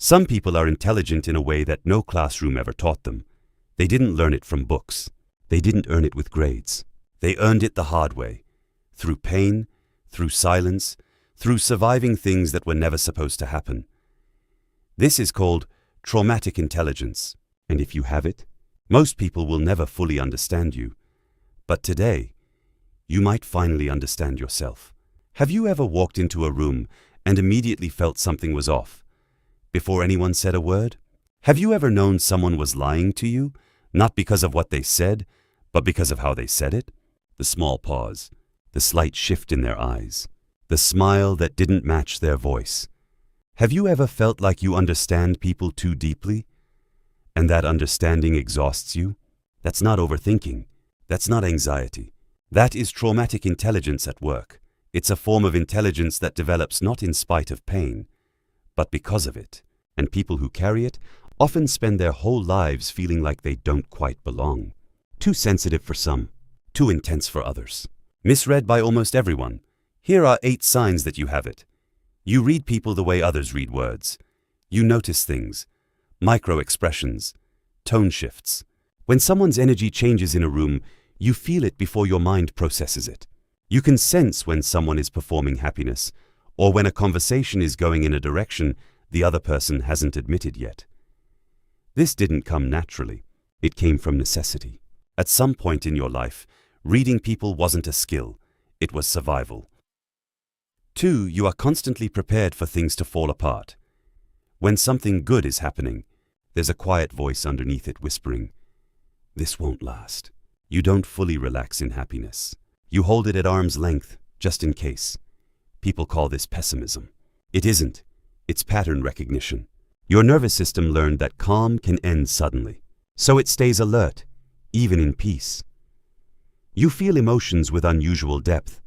Some people are intelligent in a way that no classroom ever taught them. They didn't learn it from books. They didn't earn it with grades. They earned it the hard way, through pain, through silence, through surviving things that were never supposed to happen. This is called traumatic intelligence, and if you have it, most people will never fully understand you. But today, you might finally understand yourself. Have you ever walked into a room and immediately felt something was off, before anyone said a word? Have you ever known someone was lying to you, not because of what they said, but because of how they said it? The small pause, the slight shift in their eyes, the smile that didn't match their voice. Have you ever felt like you understand people too deeply, and that understanding exhausts you? That's not overthinking. That's not anxiety. That is traumatic intelligence at work. It's a form of intelligence that develops not in spite of pain, but because of it. And people who carry it often spend their whole lives feeling like they don't quite belong. Too sensitive for some, too intense for others. Misread by almost everyone. Here are 8 signs that you have it. You read people the way others read words. You notice things, micro-expressions, tone shifts. When someone's energy changes in a room, you feel it before your mind processes it. You can sense when someone is performing happiness, or when a conversation is going in a direction the other person hasn't admitted yet. This didn't come naturally. It came from necessity. At some point in your life, reading people wasn't a skill, it was survival. 2, you are constantly prepared for things to fall apart. When something good is happening, there's a quiet voice underneath it whispering, "This won't last." You don't fully relax in happiness. You hold it at arm's length, just in case. People call this pessimism. It isn't. It's pattern recognition. Your nervous system learned that calm can end suddenly, so it stays alert, even in peace. You feel emotions with unusual depth.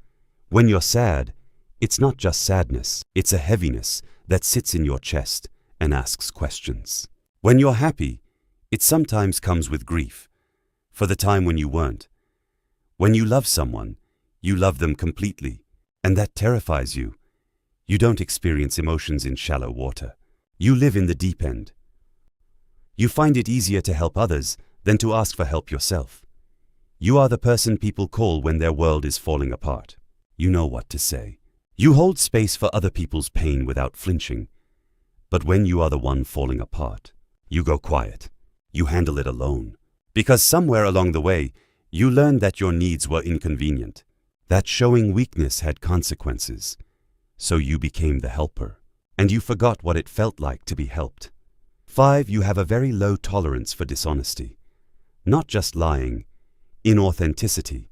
When you're sad, it's not just sadness, it's a heaviness that sits in your chest and asks questions. When you're happy, it sometimes comes with grief, for the time when you weren't. When you love someone, you love them completely, and that terrifies you. You don't experience emotions in shallow water. You live in the deep end. You find it easier to help others than to ask for help yourself. You are the person people call when their world is falling apart. You know what to say. You hold space for other people's pain without flinching. But when you are the one falling apart, you go quiet. You handle it alone. Because somewhere along the way, you learned that your needs were inconvenient, that showing weakness had consequences. So you became the helper, and you forgot what it felt like to be helped. 5, you have a very low tolerance for dishonesty. Not just lying, inauthenticity.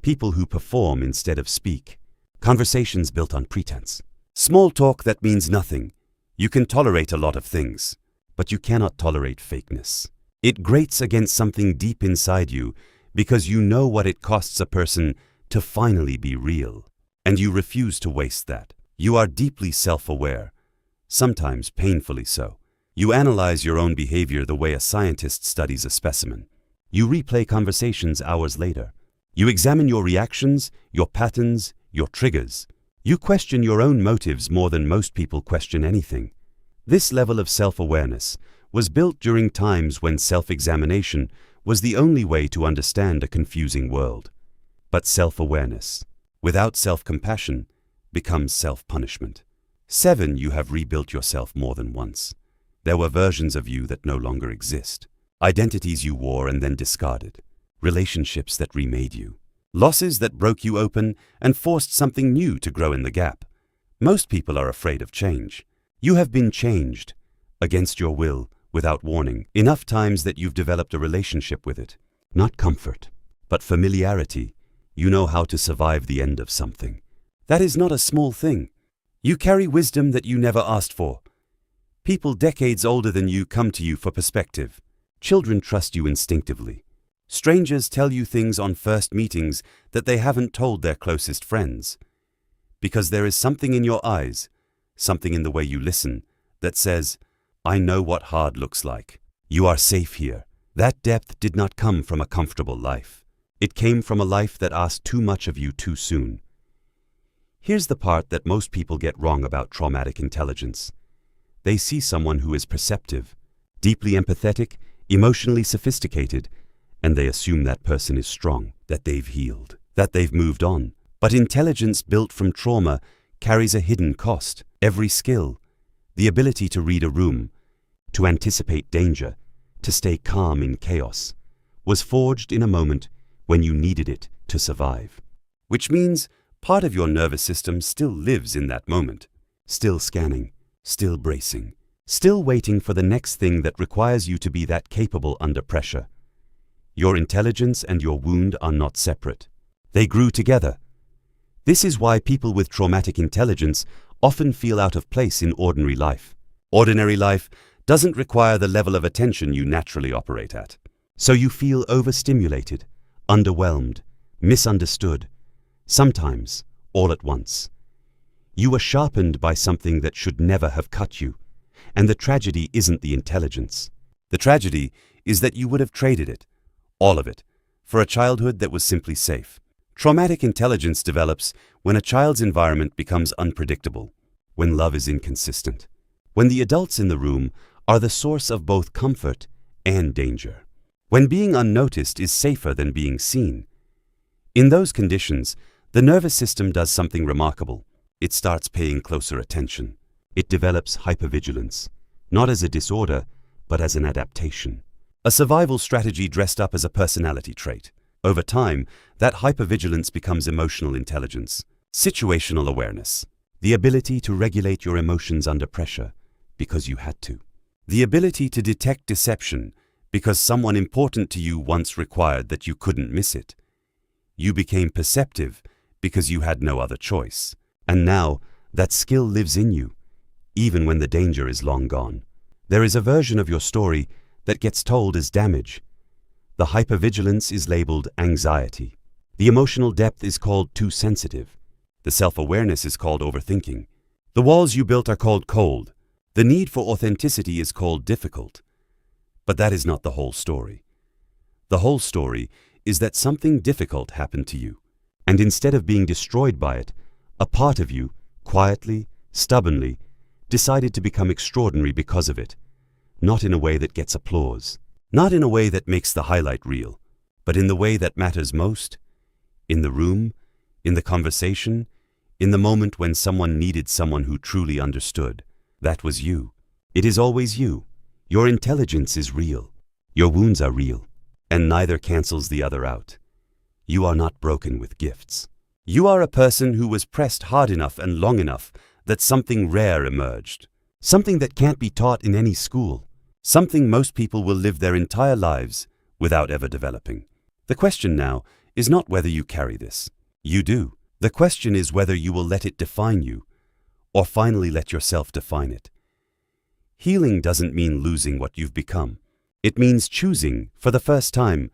People who perform instead of speak. Conversations built on pretense. Small talk that means nothing. You can tolerate a lot of things, but you cannot tolerate fakeness. It grates against something deep inside you because you know what it costs a person to finally be real, and you refuse to waste that. You are deeply self-aware, sometimes painfully so. You analyze your own behavior the way a scientist studies a specimen. You replay conversations hours later. You examine your reactions, your patterns, your triggers. You question your own motives more than most people question anything. This level of self-awareness was built during times when self-examination was the only way to understand a confusing world. But self-awareness, without self-compassion, becomes self-punishment. 7, you have rebuilt yourself more than once. There were versions of you that no longer exist. Identities you wore and then discarded. Relationships that remade you. Losses that broke you open and forced something new to grow in the gap. Most people are afraid of change. You have been changed, against your will, without warning, enough times that you've developed a relationship with it. Not comfort, but familiarity. You know how to survive the end of something. That is not a small thing. You carry wisdom that you never asked for. People decades older than you come to you for perspective. Children trust you instinctively. Strangers tell you things on first meetings that they haven't told their closest friends. Because there is something in your eyes, something in the way you listen, that says, "I know what hard looks like. You are safe here." That depth did not come from a comfortable life. It came from a life that asked too much of you too soon. Here's the part that most people get wrong about traumatic intelligence. They see someone who is perceptive, deeply empathetic, emotionally sophisticated, and they assume that person is strong, that they've healed, that they've moved on. But intelligence built from trauma carries a hidden cost. Every skill, the ability to read a room, to anticipate danger, to stay calm in chaos, was forged in a moment when you needed it to survive. Which means part of your nervous system still lives in that moment, still scanning, still bracing, still waiting for the next thing that requires you to be that capable under pressure. Your intelligence and your wound are not separate. They grew together. This is why people with traumatic intelligence often feel out of place in ordinary life. Ordinary life doesn't require the level of attention you naturally operate at. So you feel overstimulated, underwhelmed, misunderstood, sometimes all at once. You are sharpened by something that should never have cut you, and the tragedy isn't the intelligence. The tragedy is that you would have traded it, all of it, for a childhood that was simply safe. Traumatic intelligence develops when a child's environment becomes unpredictable, when love is inconsistent, when the adults in the room are the source of both comfort and danger, when being unnoticed is safer than being seen. In those conditions, the nervous system does something remarkable. It starts paying closer attention. It develops hypervigilance, not as a disorder, but as an adaptation. A survival strategy dressed up as a personality trait. Over time, that hypervigilance becomes emotional intelligence, situational awareness, the ability to regulate your emotions under pressure because you had to, the ability to detect deception because someone important to you once required that you couldn't miss it. You became perceptive because you had no other choice, and now that skill lives in you, even when the danger is long gone. There is a version of your story that gets told as damage. The hypervigilance is labeled anxiety. The emotional depth is called too sensitive. The self-awareness is called overthinking. The walls you built are called cold. The need for authenticity is called difficult. But that is not the whole story. The whole story is that something difficult happened to you, and instead of being destroyed by it, a part of you, quietly, stubbornly, decided to become extraordinary because of it, not in a way that gets applause. Not in a way that makes the highlight reel, but in the way that matters most, in the room, in the conversation, in the moment when someone needed someone who truly understood. That was you. It is always you. Your intelligence is real. Your wounds are real, and neither cancels the other out. You are not broken with gifts. You are a person who was pressed hard enough and long enough that something rare emerged, something that can't be taught in any school. Something most people will live their entire lives without ever developing. The question now is not whether you carry this. You do. The question is whether you will let it define you, or finally let yourself define it. Healing doesn't mean losing what you've become. It means choosing, for the first time,